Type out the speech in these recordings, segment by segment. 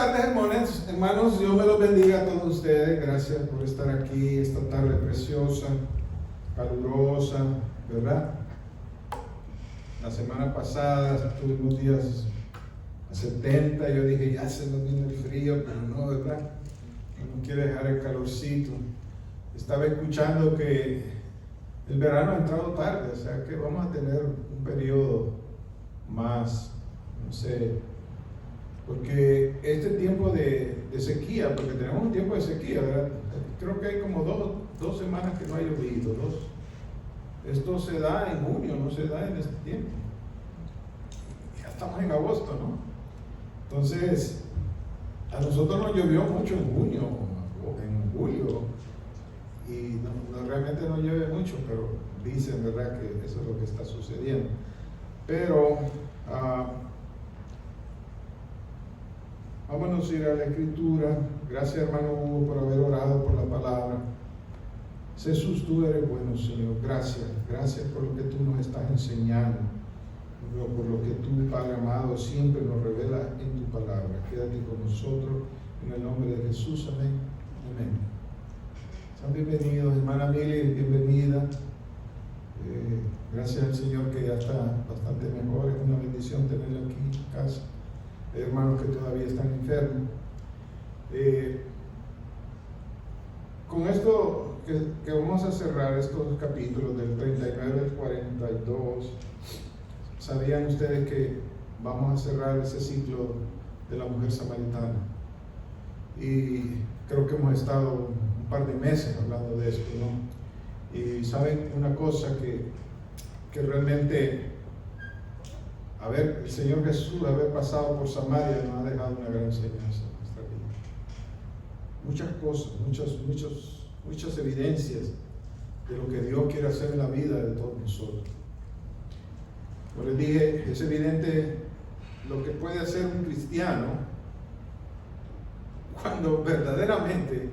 Buenas tardes, hermanos, Dios me los bendiga a todos ustedes. Gracias por estar aquí esta tarde preciosa, calurosa, ¿verdad? La semana pasada tuvimos días a 70, yo dije, ya se nos vino el frío, pero no, ¿verdad? No quiere dejar el calorcito. Estaba escuchando que el verano ha entrado tarde, o sea que vamos a tener un periodo más, no sé, porque este tiempo de sequía, porque tenemos un tiempo de sequía, ¿verdad? Creo que hay como dos semanas que no ha llovido, Esto se da en junio, no se da en este tiempo. Ya estamos en agosto, ¿no? Entonces, a nosotros nos llovió mucho en junio o en julio, y realmente no llueve mucho, pero dicen, ¿verdad?, que eso es lo que está sucediendo. Pero vámonos a ir a la Escritura. Gracias, hermano Hugo, por haber orado por la palabra. Jesús, tú eres bueno, Señor. Gracias por lo que tú nos estás enseñando, por lo que tú, Padre amado, siempre nos revelas en tu palabra. Quédate con nosotros en el nombre de Jesús. Amén. Amén. Sean bienvenidos, hermana Mili, bienvenida. Gracias al Señor que ya está bastante mejor. Es una bendición tenerla aquí en casa. Hay hermanos que todavía están enfermos. Con esto que vamos a cerrar estos capítulos del 39 al 42, ¿sabían ustedes que vamos a cerrar ese ciclo de la mujer samaritana? Y creo que hemos estado un par de meses hablando de esto, ¿no? Y saben una cosa que realmente, el Señor Jesús, haber pasado por Samaria, nos ha dejado una gran enseñanza en nuestra vida. Muchas cosas, muchas evidencias de lo que Dios quiere hacer en la vida de todos nosotros. Como les dije, es evidente lo que puede hacer un cristiano cuando verdaderamente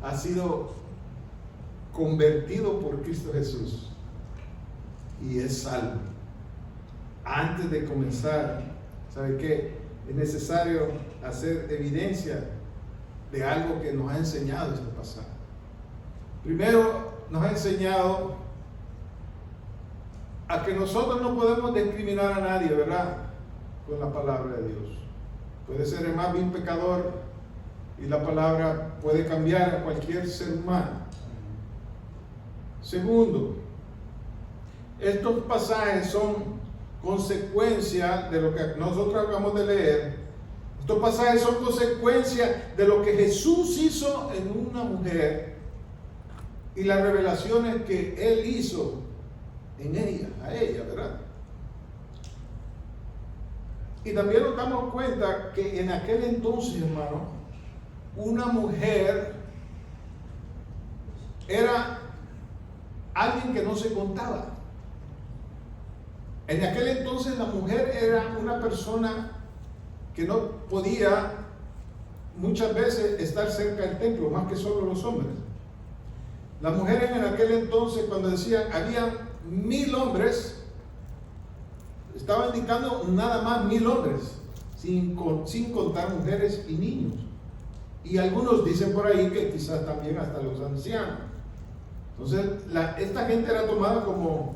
ha sido convertido por Cristo Jesús y es salvo. Antes de comenzar, ¿sabe qué? Es necesario hacer evidencia de algo que nos ha enseñado este pasaje. Primero, nos ha enseñado a que nosotros no podemos discriminar a nadie, ¿verdad?, con la palabra de Dios. Puede ser el más vil pecador y la palabra puede cambiar a cualquier ser humano. Segundo, estos pasajes son consecuencia de lo que nosotros acabamos de leer. Estos pasajes son consecuencia de lo que Jesús hizo en una mujer y las revelaciones que Él hizo en ella, a ella, ¿verdad? Y también nos damos cuenta que en aquel entonces, hermano, una mujer era alguien que no se contaba. En aquel entonces la mujer era una persona que no podía muchas veces estar cerca del templo, más que solo los hombres. Las mujeres en aquel entonces, cuando decían había 1000 hombres, estaba indicando nada más 1000 hombres, sin contar mujeres y niños. Y algunos dicen por ahí que quizás también hasta los ancianos. Entonces esta gente era tomada como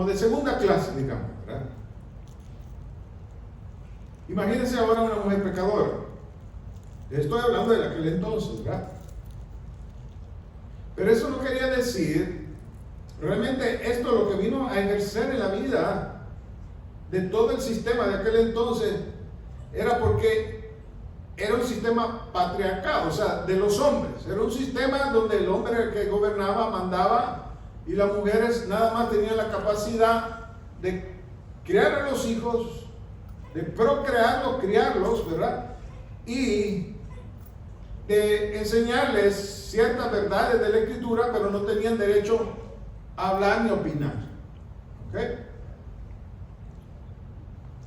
de segunda clase, digamos, ¿verdad? Imagínense ahora una mujer pecadora. Estoy hablando de aquel entonces, ¿verdad? Pero eso no quería decir, realmente esto lo que vino a ejercer en la vida de todo el sistema de aquel entonces era porque era un sistema patriarcal, o sea, de los hombres. Era un sistema donde el hombre era el que gobernaba, mandaba, y las mujeres nada más tenían la capacidad de criar a los hijos, de procrearlos, criarlos, ¿verdad? Y de enseñarles ciertas verdades de la Escritura, pero no tenían derecho a hablar ni opinar. ¿Ok?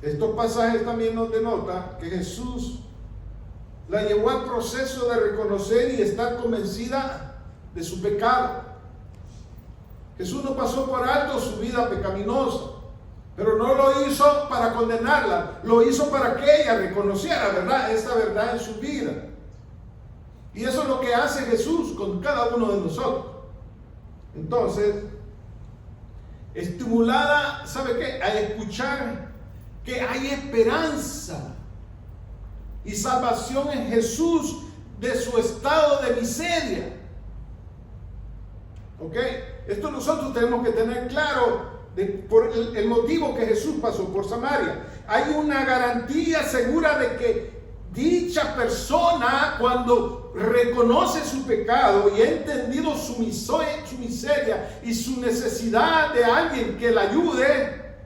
Estos pasajes también nos denotan que Jesús la llevó al proceso de reconocer y estar convencida de su pecado. Jesús no pasó por alto su vida pecaminosa. Pero no lo hizo para condenarla, lo hizo para que ella reconociera, ¿verdad?, esta verdad en su vida. Y eso es lo que hace Jesús con cada uno de nosotros. Entonces, estimulada, ¿sabe qué?, a escuchar que hay esperanza y salvación en Jesús de su estado de miseria. ¿Ok? Esto nosotros tenemos que tener claro por el motivo que Jesús pasó por Samaria. Hay una garantía segura de que dicha persona, cuando reconoce su pecado y ha entendido su miseria y su necesidad de alguien que la ayude,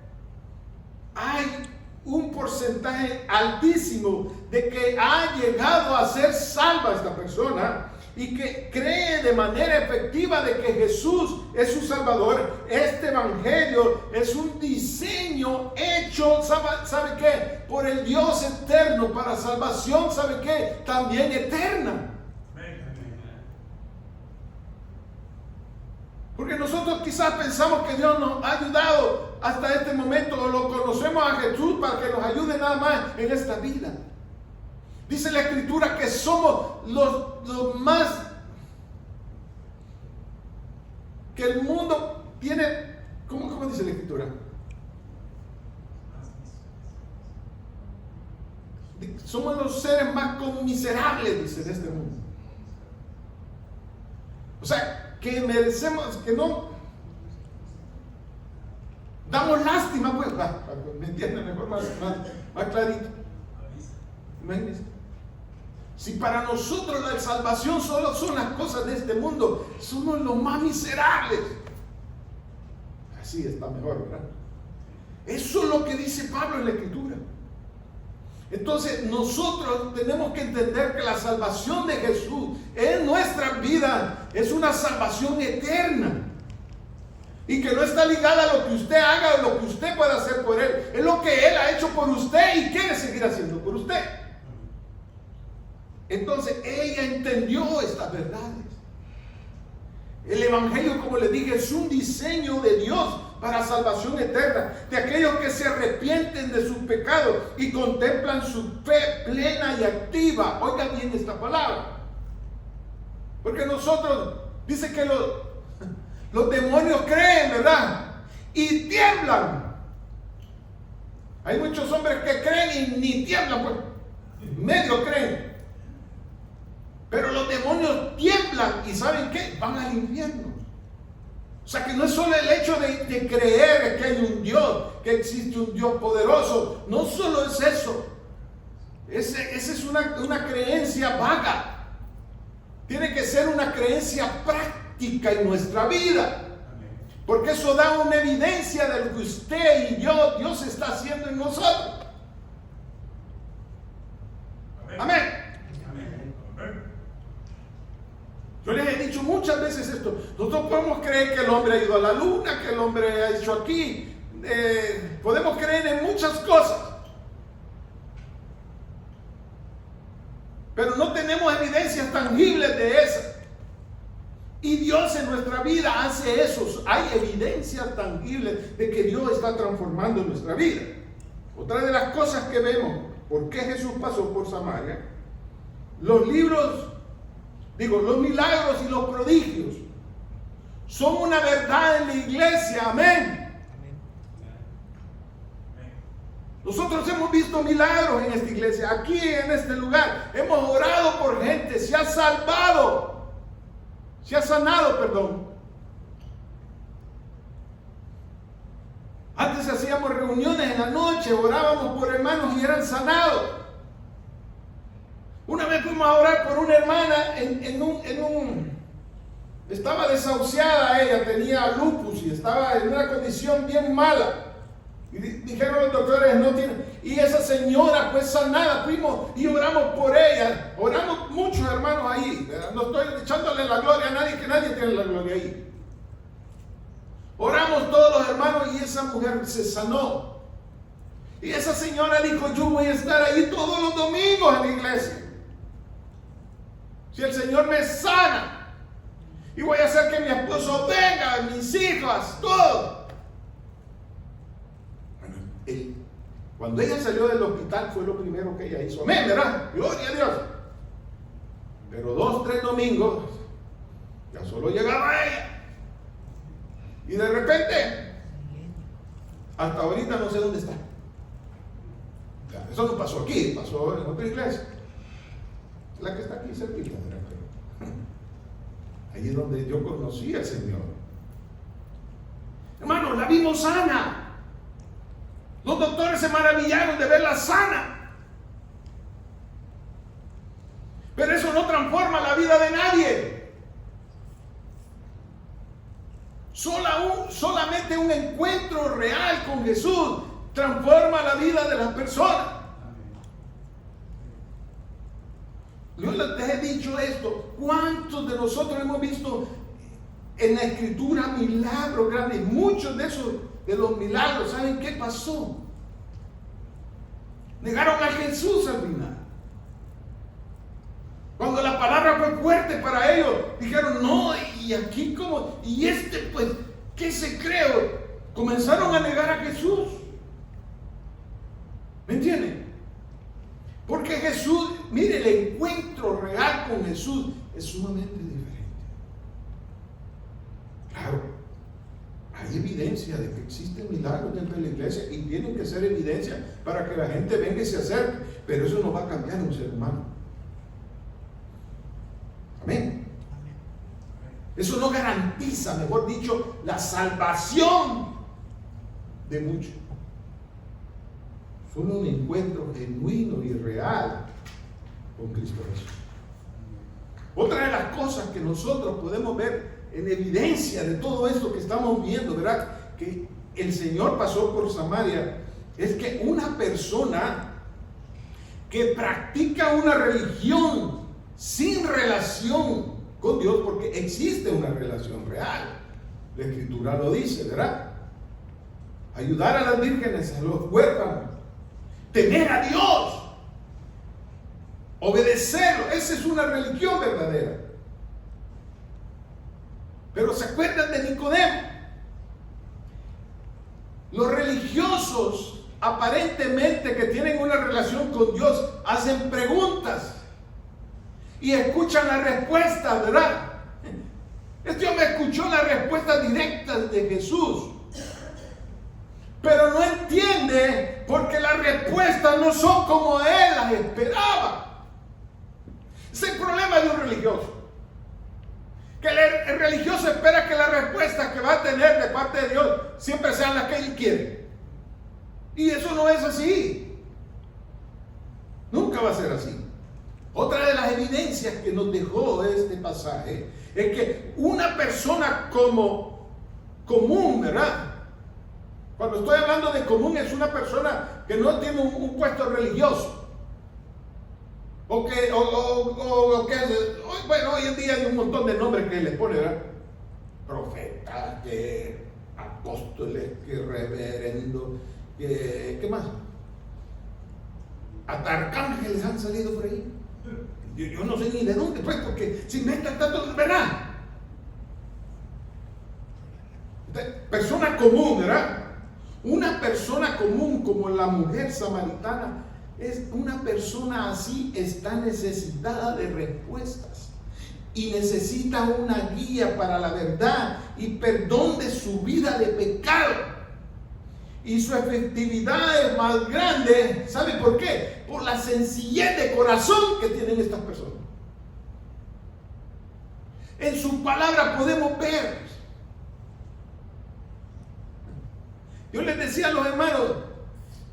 hay un porcentaje altísimo de que ha llegado a ser salva esta persona y que cree de manera efectiva de que Jesús es su Salvador. Este evangelio es un diseño hecho, ¿sabe qué?, por el Dios eterno para salvación, ¿sabe qué?, también eterna. Porque nosotros quizás pensamos que Dios nos ha ayudado hasta este momento, o lo conocemos a Jesús para que nos ayude nada más en esta vida. Dice la Escritura que somos los más que el mundo tiene. ¿Cómo dice la Escritura? Somos los seres más conmiserables, dice, de este mundo. O sea, que merecemos, que no damos lástima, pues, ¿me entienden mejor, más clarito? Imagínense. Si para nosotros la salvación solo son las cosas de este mundo, somos los más miserables. Así está mejor, ¿verdad? Eso es lo que dice Pablo en la Escritura. Entonces nosotros tenemos que entender que la salvación de Jesús en nuestra vida es una salvación eterna. Y que no está ligada a lo que usted haga o lo que usted pueda hacer por Él. Es lo que Él ha hecho por usted y quiere seguir haciendo por usted. Entonces ella entendió estas verdades. El evangelio, como les dije, es un diseño de Dios para salvación eterna de aquellos que se arrepienten de sus pecados y contemplan su fe plena y activa. Oiga bien esta palabra, porque nosotros, dice que los demonios creen, ¿verdad?, y tiemblan. Hay muchos hombres que creen y ni tiemblan, pues medio creen. Pero los demonios tiemblan y ¿saben qué? Van al infierno. O sea que no es solo el hecho de creer que hay un Dios, que existe un Dios poderoso. No solo es eso. Esa es una creencia vaga. Tiene que ser una creencia práctica en nuestra vida. Porque eso da una evidencia de lo que usted y yo, Dios está haciendo en nosotros. Amén. Yo les he dicho muchas veces esto. Nosotros podemos creer que el hombre ha ido a la luna, que el hombre ha hecho aquí. Podemos creer en muchas cosas. Pero no tenemos evidencias tangibles de esas. Y Dios en nuestra vida hace eso. Hay evidencias tangibles de que Dios está transformando nuestra vida. Otra de las cosas que vemos, ¿por qué Jesús pasó por Samaria? Los milagros y los prodigios son una verdad en la iglesia. Amén. Nosotros hemos visto milagros en esta iglesia, aquí en este lugar. Hemos orado por gente, se ha sanado. Antes hacíamos reuniones en la noche, orábamos por hermanos y eran sanados. Una vez fuimos a orar por una hermana estaba desahuciada ella, tenía lupus y estaba en una condición bien mala. Y dijeron los doctores, no tiene. Y esa señora fue sanada, fuimos y oramos por ella. Oramos muchos hermanos ahí. No estoy echándole la gloria a nadie, que nadie tiene la gloria ahí. Oramos todos los hermanos y esa mujer se sanó. Y esa señora dijo, yo voy a estar ahí todos los domingos en la iglesia. Si el Señor me sana, y voy a hacer que mi esposo venga, mis hijas, todo. Cuando ella salió del hospital fue lo primero que ella hizo. Amén, ¿verdad? Gloria a Dios. Pero 2, 3 domingos ya solo llegaba ella. Y de repente, hasta ahorita no sé dónde está. Eso no pasó aquí, pasó en otra iglesia. La que está aquí cerquita, ¿verdad? Ahí es donde yo conocí al Señor. Hermano, la vimos sana. Los doctores se maravillaron de verla sana. Pero eso no transforma la vida de nadie. Solamente un encuentro real con Jesús transforma la vida de las personas. Yo les he dicho esto. ¿Cuántos de nosotros hemos visto en la Escritura milagros grandes? Muchos de los milagros, ¿saben qué pasó? Negaron a Jesús al final. Cuando la palabra fue fuerte para ellos, dijeron, no, y aquí como, y pues, ¿qué se creó? Comenzaron a negar a Jesús. ¿Me entienden? Porque Jesús, mire, el encuentro real con Jesús es sumamente diferente. Claro, hay evidencia de que existen milagros dentro de la iglesia y tienen que ser evidencia para que la gente venga y se acerque, pero eso no va a cambiar un ser humano. Amén. Eso no garantiza, mejor dicho, la salvación de muchos. Solo un encuentro genuino y real con Cristo Jesús. Otra de las cosas que nosotros podemos ver en evidencia de todo esto que estamos viendo, ¿verdad? Que el Señor pasó por Samaria, es que una persona que practica una religión sin relación con Dios, porque existe una relación real, la Escritura lo dice, ¿verdad? Ayudar a las vírgenes, a los huérfanos, temer a Dios, obedecerlo, esa es una religión verdadera. Pero ¿se acuerdan de Nicodemo? Los religiosos aparentemente que tienen una relación con Dios hacen preguntas y escuchan las respuestas, ¿verdad? Este hombre escuchó las respuestas directas de Jesús, pero no entiende porque las respuestas no son como él las esperaba. Ese es el problema de un religioso. Que el religioso espera que las respuestas que va a tener de parte de Dios siempre sean las que él quiere. Y eso no es así. Nunca va a ser así. Otra de las evidencias que nos dejó este pasaje es que una persona común, ¿verdad? Cuando estoy hablando de común, es una persona que no tiene un puesto religioso. Bueno, hoy en día hay un montón de nombres que les pone, ¿verdad? Profetas, que apóstoles, que reverendo, que, ¿qué más? Hasta arcángeles han salido por ahí. Yo no sé ni de dónde, pues, porque se inventan tanto, ¿verdad? Persona común, ¿verdad? Una persona común como la mujer samaritana es una persona así, está necesitada de respuestas y necesita una guía para la verdad y perdón de su vida de pecado. Y su efectividad es más grande, ¿sabe por qué? Por la sencillez de corazón que tienen estas personas. En su palabra podemos ver. Yo les decía a los hermanos,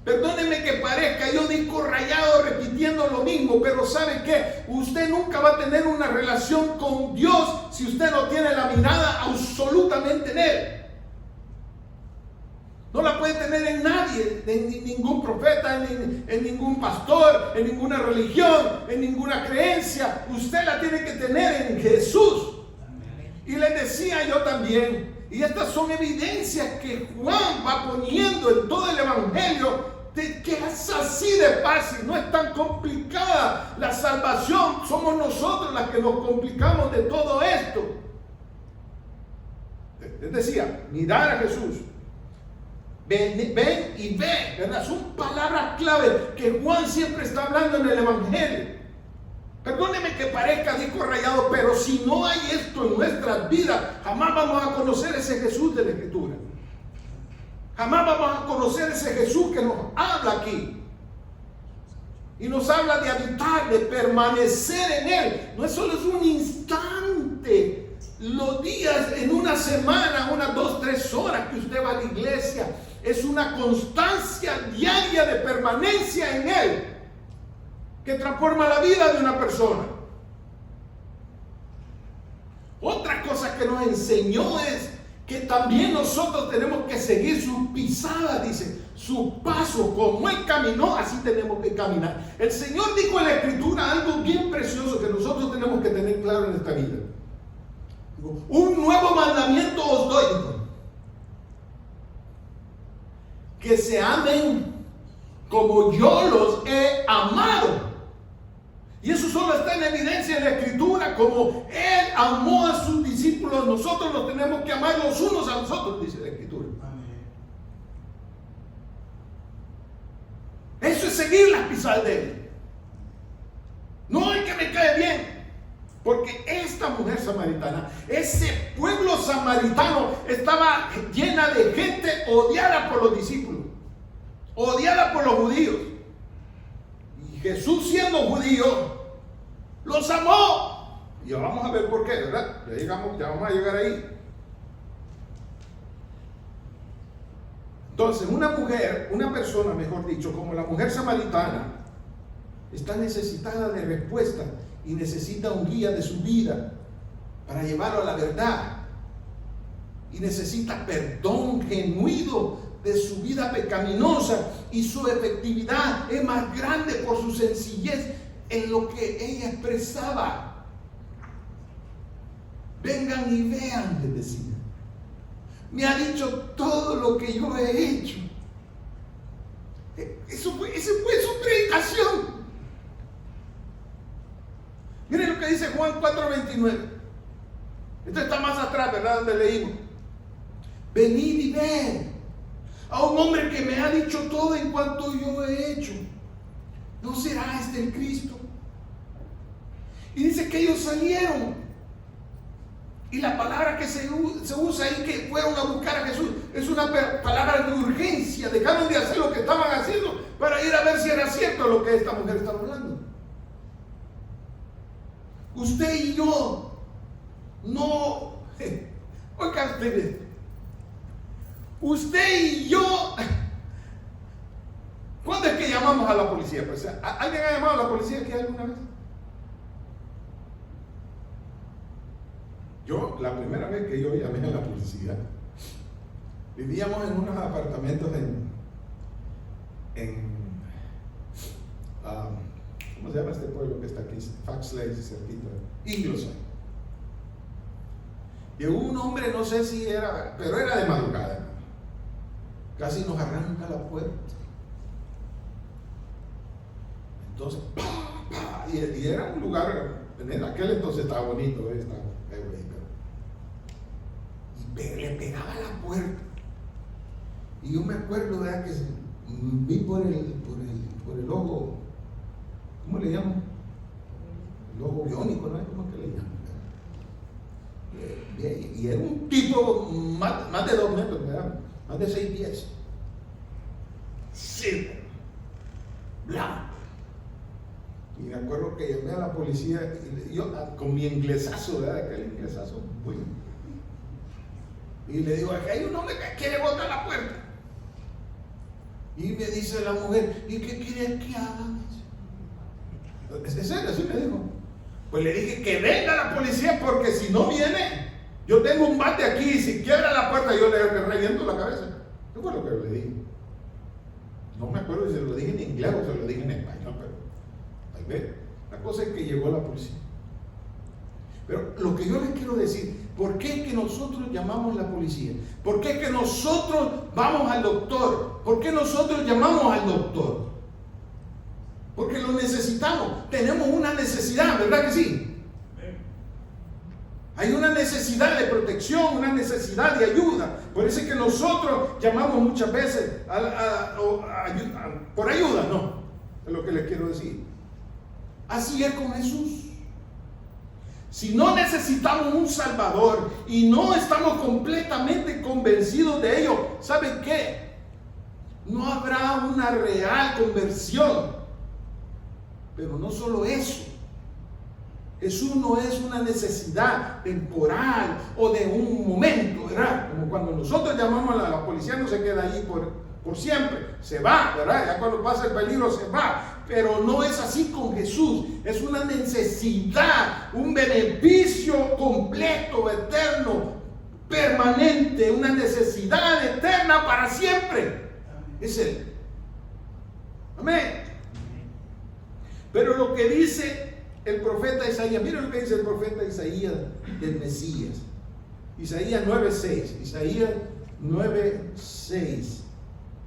perdónenme que parezca yo disco rayado repitiendo lo mismo, pero ¿sabe qué? Usted nunca va a tener una relación con Dios si usted no tiene la mirada absolutamente en Él. No la puede tener en nadie, en ningún profeta, en ningún pastor, en ninguna religión, en ninguna creencia. Usted la tiene que tener en Jesús. Y les decía yo también, y estas son evidencias que Juan va poniendo en todo el Evangelio, de que es así de fácil, no es tan complicada la salvación. Somos nosotros las que nos complicamos de todo esto. Les decía, mirar a Jesús, Ven, ven y ve, ¿verdad? Son palabras clave que Juan siempre está hablando en el Evangelio. Perdóneme que parezca disco rayado, pero si no hay esto en nuestras vidas, jamás vamos a conocer ese Jesús de la Escritura. Jamás vamos a conocer ese Jesús que nos habla aquí. Y nos habla de habitar, de permanecer en Él. No es solo es un instante, los días en una semana, unas 2, 3 horas que usted va a la iglesia. Es una constancia diaria de permanencia en Él que transforma la vida de una persona. Otra cosa que nos enseñó es que también nosotros tenemos que seguir sus pisadas, dice, su paso, como Él caminó, así tenemos que caminar. El Señor dijo en la Escritura algo bien precioso que nosotros tenemos que tener claro en esta vida. Digo, un nuevo mandamiento os doy, dijo, que se amen como yo los he amado. Y eso solo está en evidencia en la Escritura, como Él amó a sus discípulos, nosotros los tenemos que amar los unos a los otros, dice la Escritura. Amén. Eso es seguir las pisadas de Él. No es que me cae bien, porque esta mujer samaritana, ese pueblo samaritano, estaba llena de gente odiada por los discípulos, odiada por los judíos. Y Jesús, siendo judío, los amó. Y ya vamos a ver por qué, ¿verdad? Ya vamos a llegar ahí. Entonces, una persona, mejor dicho, como la mujer samaritana, está necesitada de respuesta y necesita un guía de su vida para llevarlo a la verdad. Y necesita perdón genuino de su vida pecaminosa, y su efectividad es más grande por su sencillez en lo que ella expresaba. Vengan y vean, les decía. Me ha dicho todo lo que yo he hecho. Esa fue su predicación. Miren lo que dice Juan 4:29. Esto está más atrás, ¿verdad? Donde leímos. Venid y ved a un hombre que me ha dicho todo en cuanto yo he hecho. ¿No será este el Cristo? Y dice que ellos salieron. Y la palabra que se usa ahí, que fueron a buscar a Jesús, es una palabra de urgencia. Dejaron de hacer lo que estaban haciendo para ir a ver si era cierto lo que esta mujer estaba hablando. Usted y yo no... Oigan ustedes. Usted y yo... ¿Cuándo es que llamamos a la policía? Pues, ¿alguien ha llamado a la policía aquí alguna vez? Yo, la primera vez que yo llamé a la policía, vivíamos en unos apartamentos ¿cómo se llama este pueblo que está aquí? Fox Lake, cerquita, Ingleside. Llegó un hombre, no sé si era, pero era de madrugada, casi nos arranca la puerta. Entonces, y era un lugar, en aquel entonces estaba bonito, pero le pegaba a la puerta. Y yo me acuerdo de que vi por el ojo, ¿cómo le llaman? El ojo biónico, ¿no? ¿Cómo es que le llaman? Y era un tipo más de 2 metros, ¿verdad? Más de 6 pies. Sí, blanco. Y me acuerdo que llamé a la policía, y yo con mi inglesazo, ¿verdad? Aquel inglesazo, bueno. Y le digo, aquí hay un hombre que quiere botar la puerta. Y me dice la mujer, ¿y qué quiere que hagan? ¿Es serio? Así me dijo. Pues le dije que venga la policía, porque si no viene, yo tengo un bate aquí, y si quiebra la puerta yo le reviento la cabeza. ¿Qué fue lo que le dije? No me acuerdo si se lo dije en inglés o se lo dije en español, pero tal vez. La cosa es que llegó la policía. Pero lo que yo les quiero decir, ¿por qué es que nosotros llamamos a la policía? ¿Por qué es que nosotros vamos al doctor? ¿Por qué nosotros llamamos al doctor? Porque lo necesitamos. Tenemos una necesidad, ¿verdad que sí? Hay una necesidad de protección, una necesidad de ayuda. Por eso es que nosotros llamamos muchas veces por ayuda, no, es lo que les quiero decir. Así es con Jesús. Si no necesitamos un Salvador y no estamos completamente convencidos de ello, ¿saben qué? No habrá una real conversión. Pero no solo eso. Jesús no es una necesidad temporal o de un momento, ¿verdad? Como cuando nosotros llamamos a la policía, no se queda allí por siempre, se va, ¿verdad? Ya cuando pasa el peligro se va. Pero no es así con Jesús. Es una necesidad, un beneficio completo, eterno, permanente, una necesidad eterna para siempre. Es Él. Amén. Pero lo que dice el profeta Isaías, miren lo que dice el profeta Isaías del Mesías. Isaías 9:6. Isaías 9:6.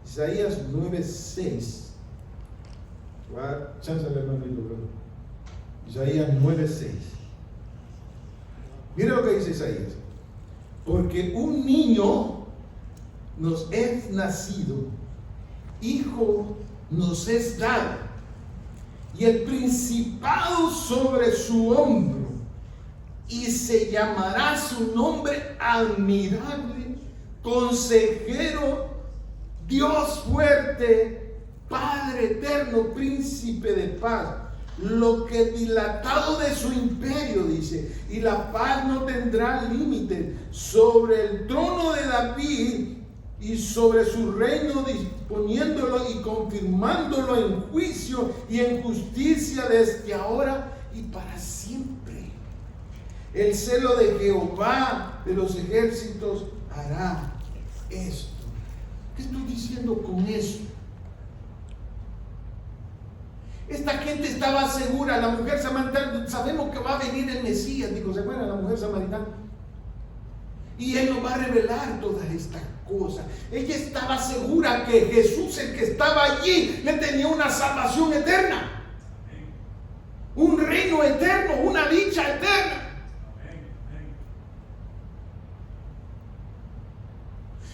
Isaías 9:6. Isaías 9:6. Miren lo que dice Isaías. Porque un niño nos es nacido, hijo nos es dado, y el principado sobre su hombro, y se llamará su nombre admirable, consejero, Dios fuerte, Padre eterno, príncipe de paz. Lo que dilatado de su imperio, dice, y la paz no tendrá límite sobre el trono de David y sobre su reino, disponiéndolo y confirmándolo en juicio y en justicia desde ahora y para siempre. El celo de Jehová de los ejércitos hará esto. ¿Qué estoy diciendo con eso? Esta gente estaba segura, la mujer samaritana, sabemos que va a venir el Mesías, dijo, ¿se acuerdan la mujer samaritana? Y Él nos va a revelar todas estas cosas. Ella estaba segura que Jesús, el que estaba allí, le tenía una salvación eterna, un reino eterno, una dicha eterna.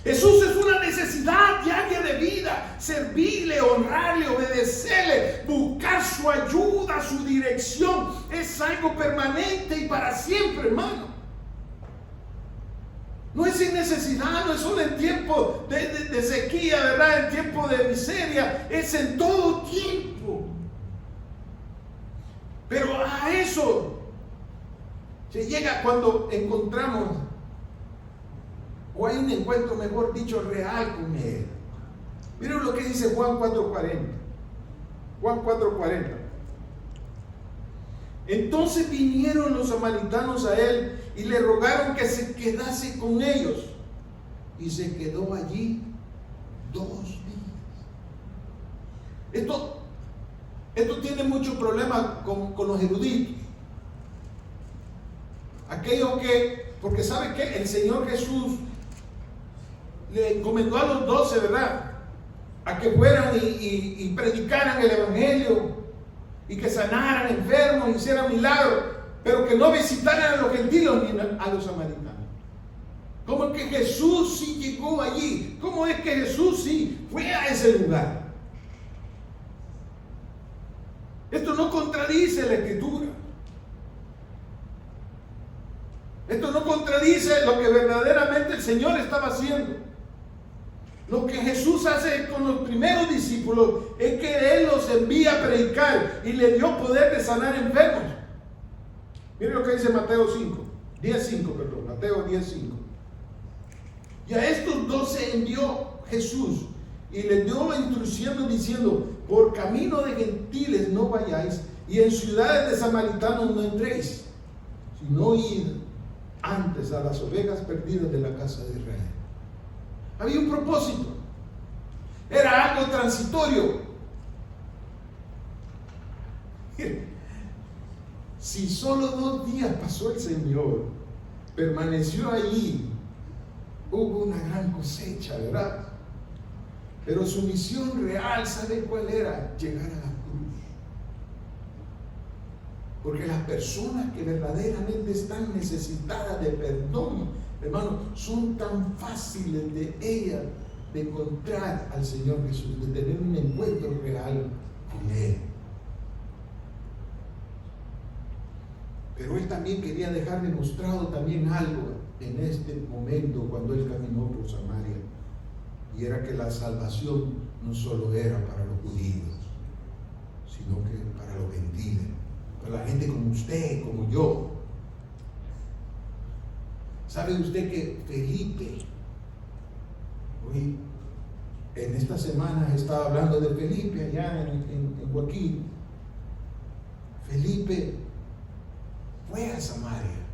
Jesús es una necesidad diaria de vida, servirle, honrarle, obedecerle, buscar su ayuda, su dirección, es algo permanente y para siempre, hermano. No es sin necesidad, no es solo en tiempo de sequía, ¿verdad? En tiempo de miseria, es en todo tiempo. Pero a eso se llega cuando encontramos, o hay un encuentro, mejor dicho, real con Él. Miren lo que dice Juan 4:40. Juan 4:40. Entonces vinieron los samaritanos a Él y le rogaron que se quedase con ellos. Y se quedó allí 2 días. Esto tiene mucho problema con los eruditos. Aquellos que, porque ¿sabe qué? El Señor Jesús le encomendó a los 12, ¿verdad? A que fueran y predicaran el Evangelio y que sanaran enfermos, hicieran milagros, pero que no visitaran a los gentiles ni a los samaritanos. ¿Cómo es que Jesús sí llegó allí? ¿Cómo es que Jesús sí fue a ese lugar? Esto no contradice la Escritura. Esto no contradice lo que verdaderamente el Señor estaba haciendo. Lo que Jesús hace con los primeros discípulos es que Él los envía a predicar y le dio poder de sanar enfermos. Miren lo que dice Mateo 10:5, Mateo 10:5. Y a estos 12 envió Jesús y les dio la instrucción diciendo: por camino de gentiles no vayáis, y en ciudades de samaritanos no entréis, sino id antes a las ovejas perdidas de la casa de Israel. Había un propósito, era algo transitorio. Si solo 2 días pasó el Señor, permaneció allí, hubo una gran cosecha, ¿verdad? Pero su misión real, ¿sabe cuál era? Llegar a la cruz. Porque las personas que verdaderamente están necesitadas de perdón, hermano, son tan fáciles de ellas de encontrar al Señor Jesús, de tener un encuentro real con Él. Pero Él también quería dejar demostrado también algo en este momento cuando Él caminó por Samaria, y era que la salvación no solo era para los judíos, sino que para los gentiles, para la gente como usted, como yo. ¿Sabe usted que Felipe, hoy en esta semana estaba hablando de Felipe allá en Joaquín? Felipe fue a Samaria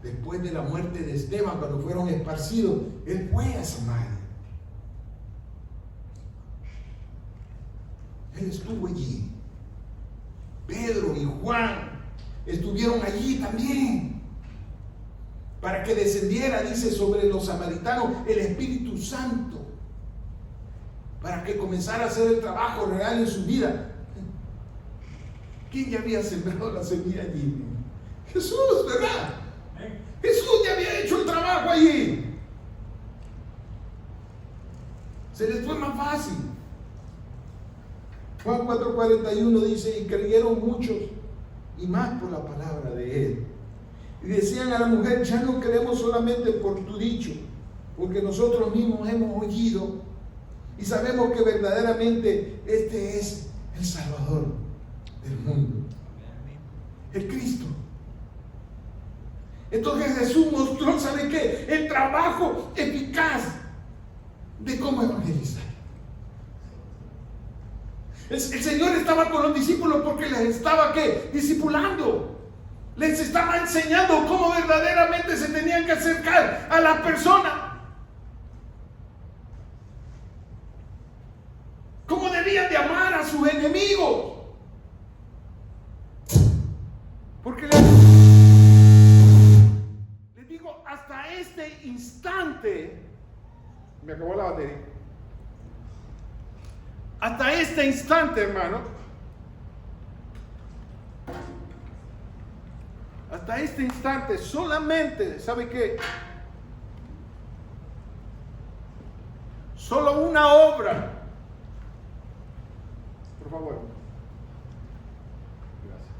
después de la muerte de Esteban, cuando fueron esparcidos. Él fue a Samaria, él estuvo allí. Pedro y Juan estuvieron allí también, para que descendiera, dice, sobre los samaritanos el Espíritu Santo, para que comenzara a hacer el trabajo real en su vida. ¿Quién ya había sembrado la semilla allí? Jesús, ¿verdad? Jesús ya había hecho el trabajo allí. Se les fue más fácil. Juan 4:41 dice: y creyeron muchos y más por la palabra de Él. Y decían a la mujer: ya no creemos solamente por tu dicho, porque nosotros mismos hemos oído y sabemos que verdaderamente este es el Salvador del mundo, el Cristo. Entonces Jesús mostró, ¿sabe qué? El trabajo eficaz de cómo evangelizar. El Señor estaba con los discípulos porque les estaba, ¿qué? Discipulando. Les estaba enseñando cómo verdaderamente se tenían que acercar a la persona, cómo debían de amar a sus enemigos. Porque les digo, hasta este instante, me acabó la batería. Hasta este instante, hermano, hasta este instante, solamente, ¿sabe qué? Solo una obra. Por favor. Gracias.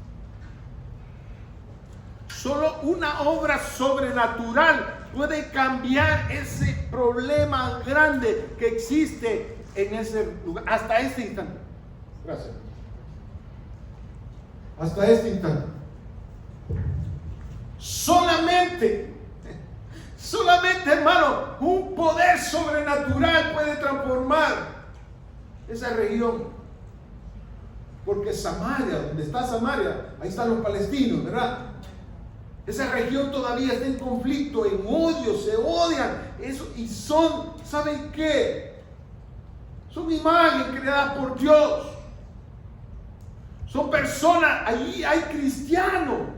Solo una obra sobrenatural puede cambiar ese problema grande que existe en ese lugar, hasta este instante. Gracias. Hasta este instante. Solamente, hermano, un poder sobrenatural puede transformar esa región. Porque Samaria, donde está Samaria, ahí están los palestinos, ¿verdad? Esa región todavía está en conflicto, en odio, se odian. Eso, y son, ¿saben qué? Son imágenes creadas por Dios. Son personas, allí hay cristianos.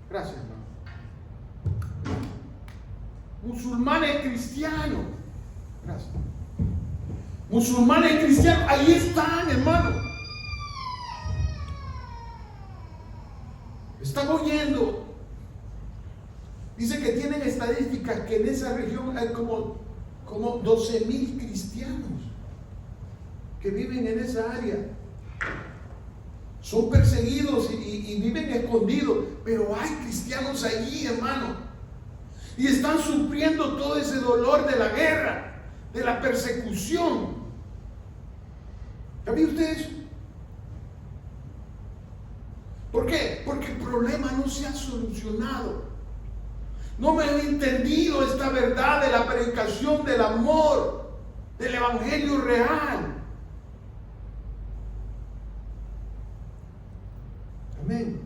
Gracias, hermano. Musulmanes cristianos. Gracias. Musulmanes cristianos, ahí están, hermano. Están oyendo. Dice que tienen estadísticas que en esa región hay como 12,000 cristianos que viven en esa área. Son perseguidos y viven escondidos, pero hay cristianos allí, hermano, y están sufriendo todo ese dolor de la guerra, de la persecución. ¿Sabía usted eso? ¿Por qué? Porque el problema no se ha solucionado. No me han entendido esta verdad de la predicación del amor, del evangelio real. Amén.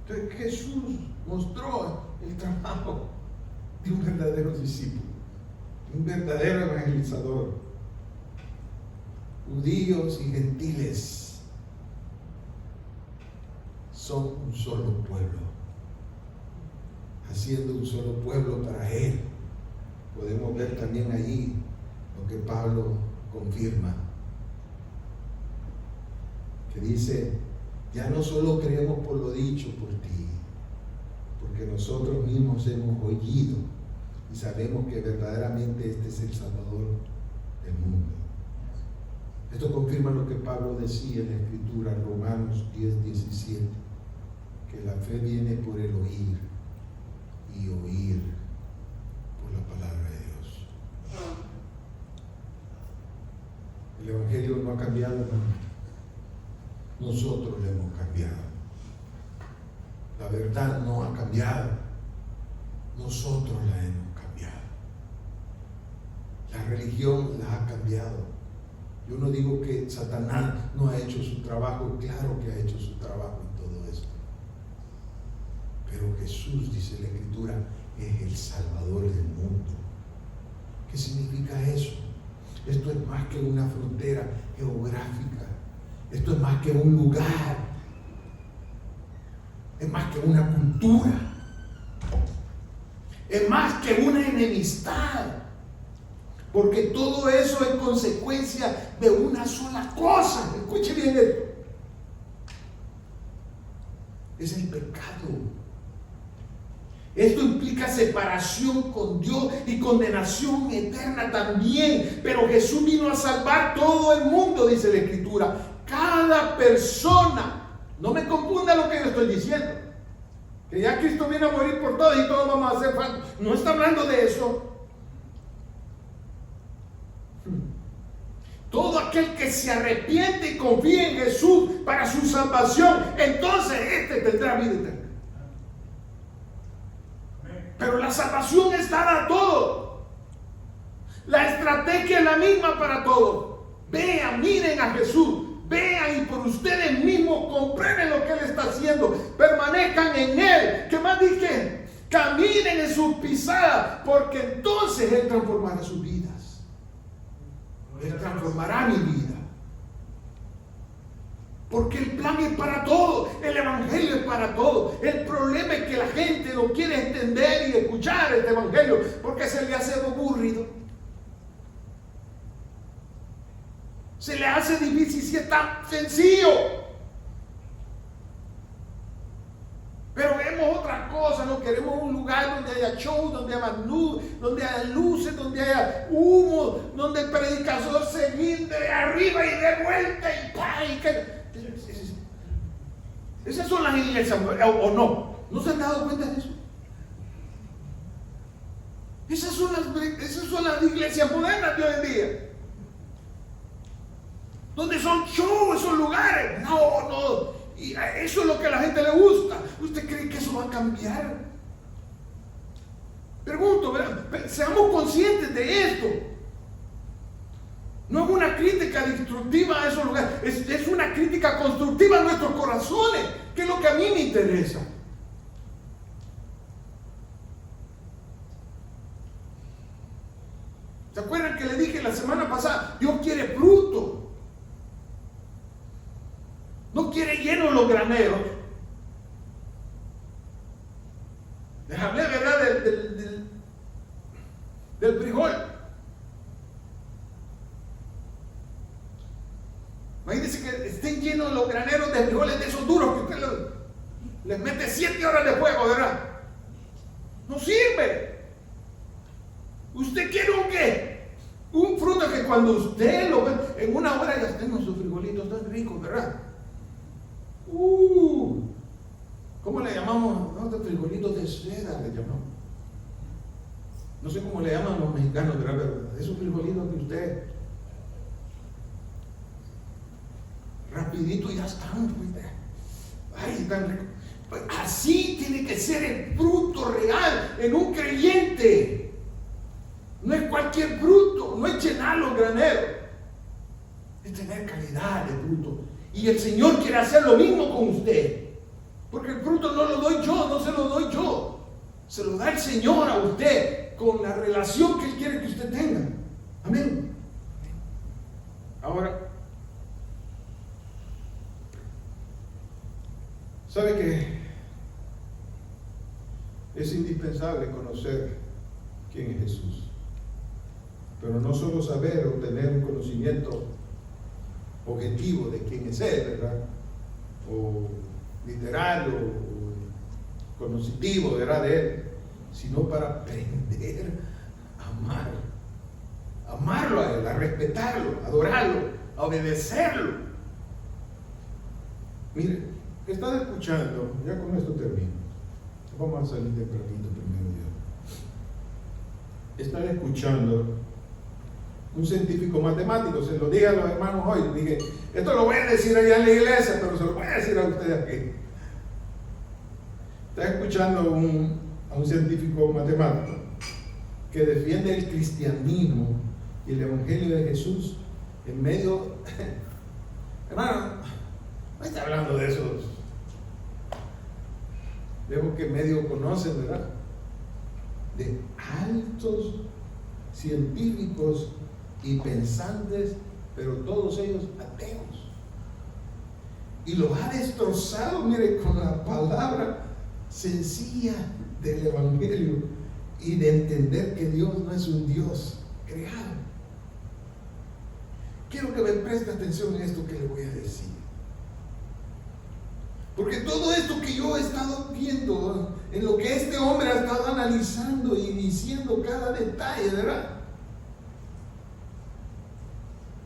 Entonces Jesús mostró el trabajo de un verdadero discípulo, un verdadero evangelizador. Judíos y gentiles son un solo pueblo, haciendo un solo pueblo para Él. Podemos ver también allí lo que Pablo confirma. que dice, ya no solo creemos por lo dicho por ti, porque nosotros mismos hemos oído y sabemos que verdaderamente este es el Salvador del mundo. Esto confirma lo que Pablo decía en la Escritura, Romanos 10:17, que la fe viene por el oír y oír por la palabra de Dios. El Evangelio no ha cambiado, hermano. Nosotros le hemos cambiado. La verdad no ha cambiado. Nosotros la hemos cambiado. La religión la ha cambiado. Yo no digo que Satanás no ha hecho su trabajo, claro que ha hecho su trabajo en todo esto. Pero Jesús, dice la Escritura, es el Salvador del mundo. ¿Qué significa eso? Esto es más que una frontera geográfica. Esto es más que un lugar. Es más que una cultura. Es más que una enemistad. Porque todo eso es consecuencia de una sola cosa. Escuche bien esto. Es el pecado. Esto implica separación con Dios y condenación eterna también. Pero Jesús vino a salvar todo el mundo, dice la Escritura. Cada persona. No me confunda lo que yo estoy diciendo. Que ya Cristo viene a morir por todos y todos vamos a hacer falta. No está hablando de eso. Todo aquel que se arrepiente y confía en Jesús para su salvación, entonces tendrá vida eterna. Pero la salvación es dada a todos. La estrategia es la misma para todos. Vean, miren a Jesús. Vean y por ustedes mismos comprueben lo que Él está haciendo. Permanezcan en Él. ¿Qué más dije? Caminen en sus pisadas, porque entonces Él transformará sus vidas. Él transformará mi vida. Porque el plan es para todos. El evangelio es para todos. El problema es que la gente no quiere entender y escuchar este evangelio porque se le hace aburrido. Se le hace difícil si es tan sencillo. Pero vemos otra cosa, no queremos un lugar donde haya show, donde haya luz, donde haya luces, donde haya humo, donde el predicador se guinde de arriba y de vuelta y ¡pah! Esas son las iglesias, o no. ¿No se han dado cuenta de eso? Esas son las iglesias modernas de hoy en día. Donde son show esos lugares. No. Y eso es lo que a la gente le gusta. ¿Usted cree que eso va a cambiar? Pregunto, seamos conscientes de esto. No es una crítica destructiva a esos lugares, es una crítica constructiva a nuestros corazones, que es lo que a mí me interesa. ¿Se acuerdan que le dije la semana pasada? Dios quiere fruto. No quiere llenos los graneros. Les hablé, ¿verdad? Del frijol. Imagínense que estén llenos los graneros de frijoles de esos duros que usted les mete 7 horas de fuego, ¿verdad? No sirve. ¿Usted quiere un qué? Un fruto que cuando usted lo ve, en una hora ya tengo sus frijolitos tan ricos, ¿verdad? ¿Cómo le llamamos? ¿No? De frijolitos de seda le llamamos. No sé cómo le llaman los mexicanos, ¿verdad? Esos frijolitos que usted rapidito ya están. Ay, están ricos. Pues así tiene que ser el fruto real en un creyente. No es cualquier fruto, no es llenar los graneros, es tener calidad de fruto. Y el Señor quiere hacer lo mismo con usted. Porque el fruto no lo doy yo, no se lo doy yo. Se lo da el Señor a usted con la relación que Él quiere que usted tenga. Amén. Ahora, ¿sabe que es indispensable conocer quién es Jesús? Pero no solo saber o tener un conocimiento objetivo de quién es Él, ¿verdad? O literario, o conocitivo, ¿verdad? De Él, sino para aprender a amarlo a Él, a respetarlo, a adorarlo, a obedecerlo. Mire, están escuchando, ya con esto termino. Vamos a salir de platito primero, Dios. Están escuchando un científico matemático, se lo dije a los hermanos hoy, dije, esto lo voy a decir allá en la iglesia, pero se lo voy a decir a ustedes aquí. Está escuchando a un científico matemático que defiende el cristianismo y el evangelio de Jesús en medio, hermano, no está hablando de esos, vemos que medio conocen, ¿verdad? De altos científicos y pensantes, pero todos ellos ateos. Y los ha destrozado, mire, con la palabra sencilla del evangelio y de entender que Dios no es un Dios creado. Quiero que me preste atención en esto que le voy a decir. Porque todo esto que yo he estado viendo, en lo que este hombre ha estado analizando y diciendo cada detalle, ¿verdad?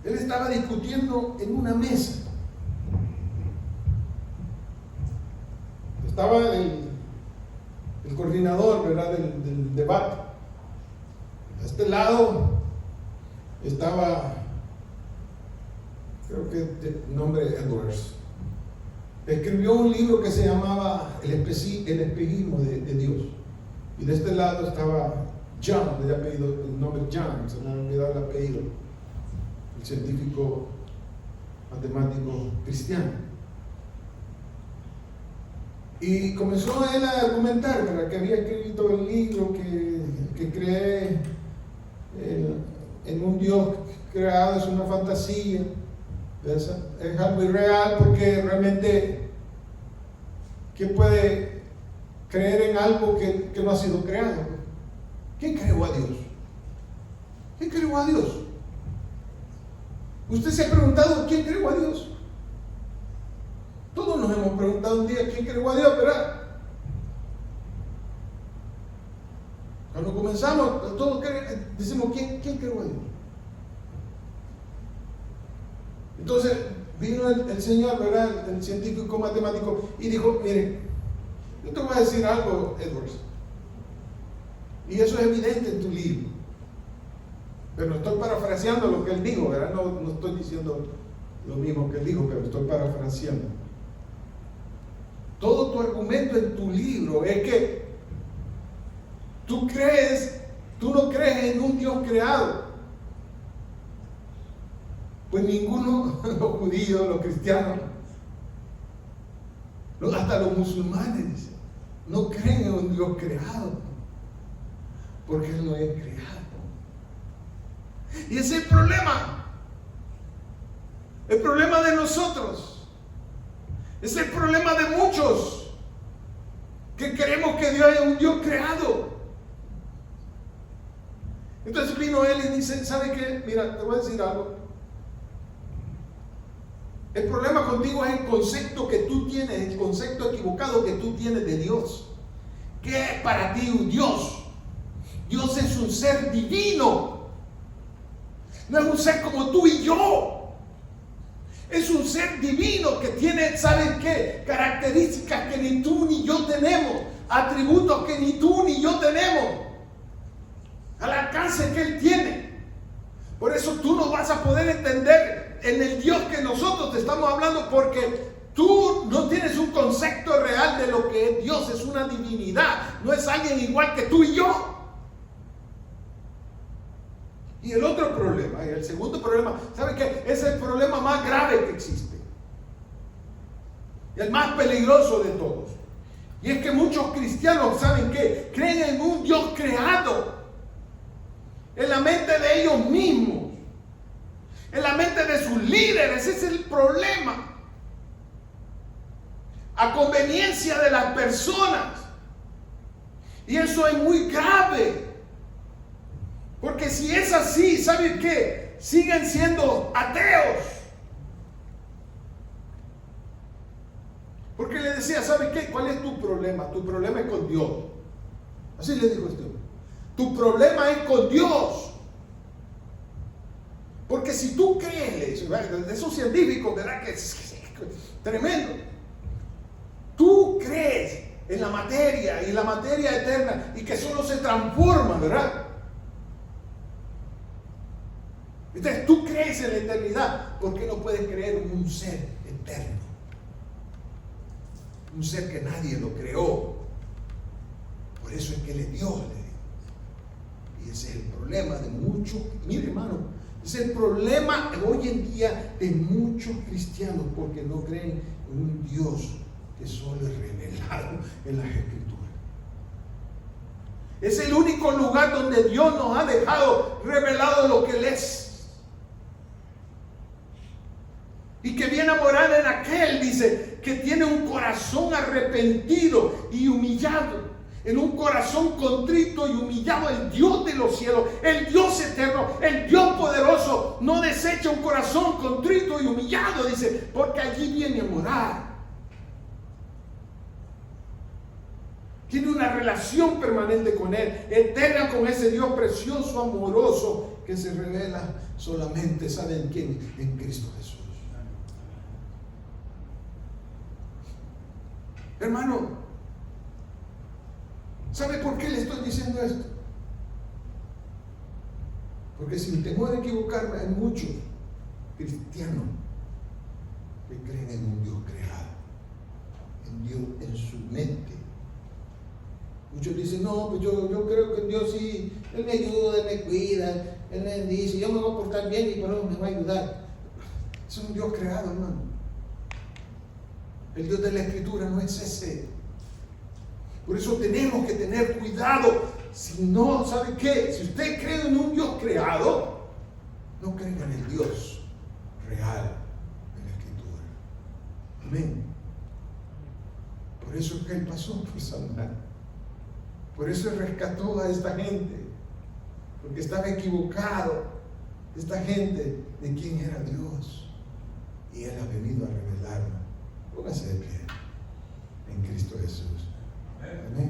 Él estaba discutiendo en una mesa. Estaba el coordinador, ¿verdad? del debate. A este lado estaba, creo que de nombre Edwards. Escribió un libro que se llamaba El espejismo de Dios. Y de este lado estaba John, de apellido, el nombre John, se me ha olvidado el apellido, el científico matemático cristiano. Y comenzó él a argumentar, ¿verdad? Que había escrito el libro, que cree en un Dios creado, es una fantasía. Es algo irreal, porque realmente ¿quién puede creer en algo que no ha sido creado? ¿Quién creó a Dios? ¿Quién creó a Dios? ¿Usted se ha preguntado quién creó a Dios? Todos nos hemos preguntado un día quién creó a Dios, ¿verdad? Cuando comenzamos, todos decimos ¿quién creó a Dios? Entonces vino el señor, ¿verdad? El científico matemático, y dijo, mire, yo te voy a decir algo, Edwards, y eso es evidente en tu libro, pero estoy parafraseando lo que él dijo, ¿verdad? No estoy diciendo lo mismo que él dijo, pero estoy parafraseando. Todo tu argumento en tu libro es que tú no crees en un Dios creado. Pues ninguno, los judíos, los cristianos, hasta los musulmanes, no creen en un Dios creado, porque Él no es creado. Y ese es el problema de nosotros, es el problema de muchos, que creemos que Dios es un Dios creado. Entonces vino él y dice, ¿sabe qué? Mira, te voy a decir algo. El problema contigo es el concepto que tú tienes, el concepto equivocado que tú tienes de Dios. ¿Qué es para ti un Dios? Dios es un ser divino. No es un ser como tú y yo. Es un ser divino que tiene, ¿saben qué? Características que ni tú ni yo tenemos. Atributos que ni tú ni yo tenemos. Al alcance que Él tiene. Por eso tú no vas a poder entender en el Dios que nosotros te estamos hablando, porque tú no tienes un concepto real de lo que es Dios. Es una divinidad, no es alguien igual que tú y yo. Y el otro problema, y el segundo problema, ¿saben qué? Es el problema más grave que existe y el más peligroso de todos. Y es que muchos cristianos, ¿saben qué? Creen en un Dios creado en la mente de ellos mismos, en la mente de sus líderes. Ese es el problema. A conveniencia de las personas. Y eso es muy grave. Porque si es así, ¿saben qué? Siguen siendo ateos. decía, ¿sabe qué? ¿Cuál es tu problema? Tu problema es con Dios. Así le dijo este hombre. Tu problema es con Dios. Porque si tú crees, esos científicos, ¿verdad? Que es tremendo. Tú crees en la materia y la materia eterna y que solo se transforma, ¿verdad? Entonces tú crees en la eternidad. ¿Por qué no puedes creer en un ser eterno? Un ser que nadie lo creó. Por eso es que Él es Dios, le digo. Y ese es el problema de muchos. Mire, hermano, es el problema hoy en día de muchos cristianos, porque no creen en un Dios que solo es revelado en las Escrituras. Es el único lugar donde Dios nos ha dejado revelado lo que Él es. Y que viene a morar en aquel, dice, que tiene un corazón arrepentido y humillado. En un corazón contrito y humillado, el Dios de los cielos, el Dios eterno, el Dios poderoso, no desecha un corazón contrito y humillado, dice, porque allí viene a morar. Tiene una relación permanente con Él, eterna con ese Dios precioso, amoroso, que se revela solamente, ¿saben quién? En Cristo Jesús. Hermano, ¿sabe por qué le estoy diciendo esto? Porque sin temor a equivocarme, hay muchos cristianos que creen en un Dios creado, en Dios en su mente. Muchos dicen, no, pues yo creo que en Dios sí, Él me ayuda, Él me cuida, Él me dice, yo me voy a portar bien y por eso me va a ayudar. Es un Dios creado, hermano. El Dios de la Escritura no es ese. Por eso tenemos que tener cuidado. Si no, ¿sabe qué? Si usted cree en un Dios creado, no creen en el Dios real de la Escritura. Amén. Por eso es que Él pasó por sanar. Por eso Él rescató a esta gente. Porque estaba equivocado esta gente de quién era Dios. Y Él ha venido a revelarnos. Póngase de pie en Cristo Jesús. Amén.